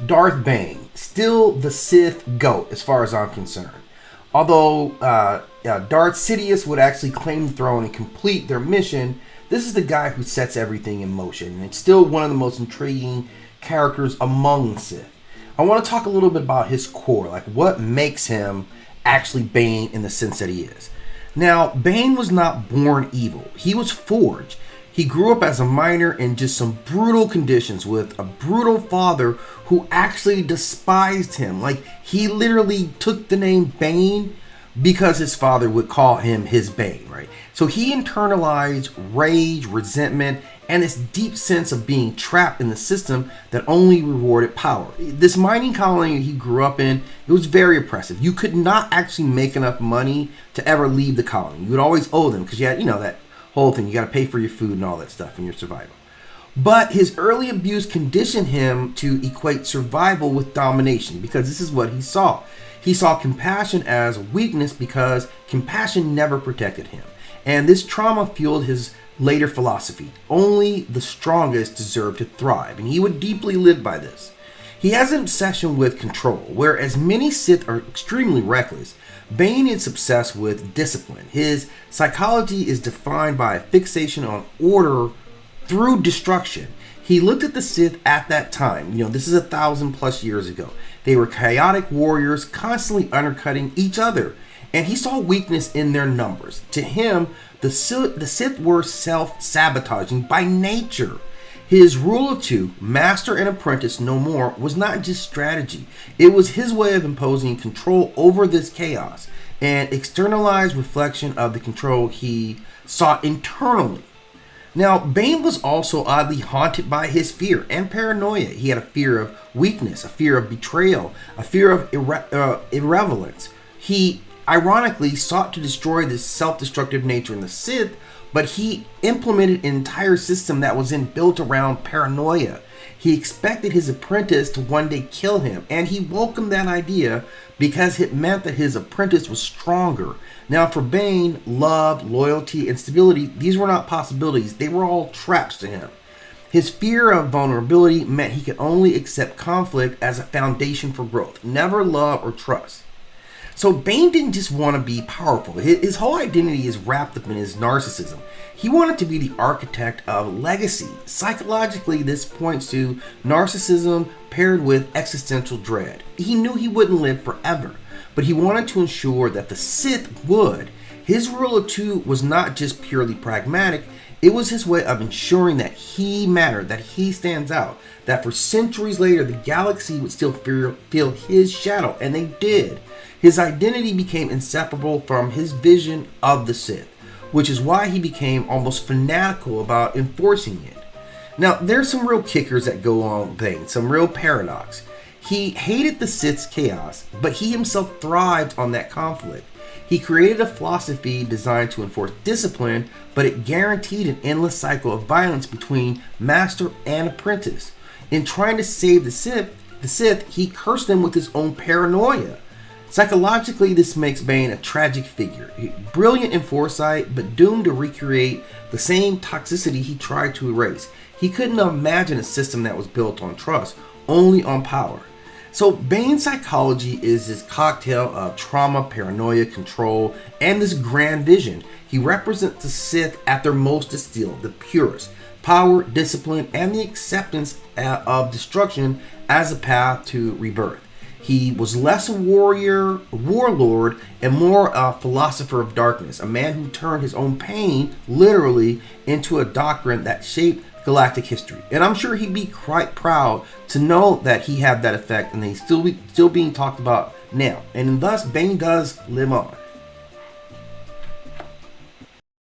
Darth Bane, still the Sith GOAT as far as I'm concerned. Although Darth Sidious would actually claim the throne and complete their mission, this is the guy who sets everything in motion, and it's still one of the most intriguing characters among the Sith. I want to talk a little bit about his core, like what makes him actually Bane in the sense that he is. Now, Bane was not born evil. He was forged. He grew up as a miner in just some brutal conditions with a brutal father who actually despised him. Like, he literally took the name Bane because his father would call him his Bane, right? So he internalized rage, resentment, and this deep sense of being trapped in the system that only rewarded power. This mining colony he grew up in, it was very oppressive. You could not actually make enough money to ever leave the colony. You would always owe them because you had, that whole thing. You got to pay for your food and all that stuff in your survival. But his early abuse conditioned him to equate survival with domination because this is what he saw. He saw compassion as weakness because compassion never protected him. And this trauma fueled his later philosophy. Only the strongest deserve to thrive. And he would deeply live by this. He has an obsession with control, whereas many Sith are extremely reckless. Bane is obsessed with discipline. His psychology is defined by a fixation on order through destruction. He looked at the Sith at that time. This is 1,000+ years ago. They were chaotic warriors constantly undercutting each other. And he saw weakness in their numbers. To him, the Sith were self-sabotaging by nature. His rule of two, master and apprentice no more, was not just strategy. It was his way of imposing control over this chaos and externalized reflection of the control he sought internally. Now, Bane was also oddly haunted by his fear and paranoia. He had a fear of weakness, a fear of betrayal, a fear of irrelevance. He ironically sought to destroy this self-destructive nature in the Sith, but he implemented an entire system that was built around paranoia. He expected his apprentice to one day kill him, and he welcomed that idea because it meant that his apprentice was stronger. Now, for Bane, love, loyalty, and stability, these were not possibilities. They were all traps to him. His fear of vulnerability meant he could only accept conflict as a foundation for growth, never love or trust. So Bane didn't just want to be powerful. His whole identity is wrapped up in his narcissism. He wanted to be the architect of legacy. Psychologically, this points to narcissism paired with existential dread. He knew he wouldn't live forever, but he wanted to ensure that the Sith would. His rule of two was not just purely pragmatic. It was his way of ensuring that he mattered, that he stands out, that for centuries later, the galaxy would still feel his shadow, and they did. His identity became inseparable from his vision of the Sith, which is why he became almost fanatical about enforcing it. Now, there's some real kickers that go on with Bane, some real paradox. He hated the Sith's chaos, but he himself thrived on that conflict. He created a philosophy designed to enforce discipline, but it guaranteed an endless cycle of violence between master and apprentice. In trying to save the Sith, he cursed them with his own paranoia. Psychologically, this makes Bane a tragic figure. Brilliant in foresight, but doomed to recreate the same toxicity he tried to erase. He couldn't imagine a system that was built on trust, only on power. So Bane's psychology is this cocktail of trauma, paranoia, control, and this grand vision. He represents the Sith at their most distilled, the purest. Power, discipline, and the acceptance of destruction as a path to rebirth. He was less a warlord, and more a philosopher of darkness, a man who turned his own pain, literally, into a doctrine that shaped galactic history. And I'm sure he'd be quite proud to know that he had that effect, and he's still being talked about now. And thus, Bane does live on.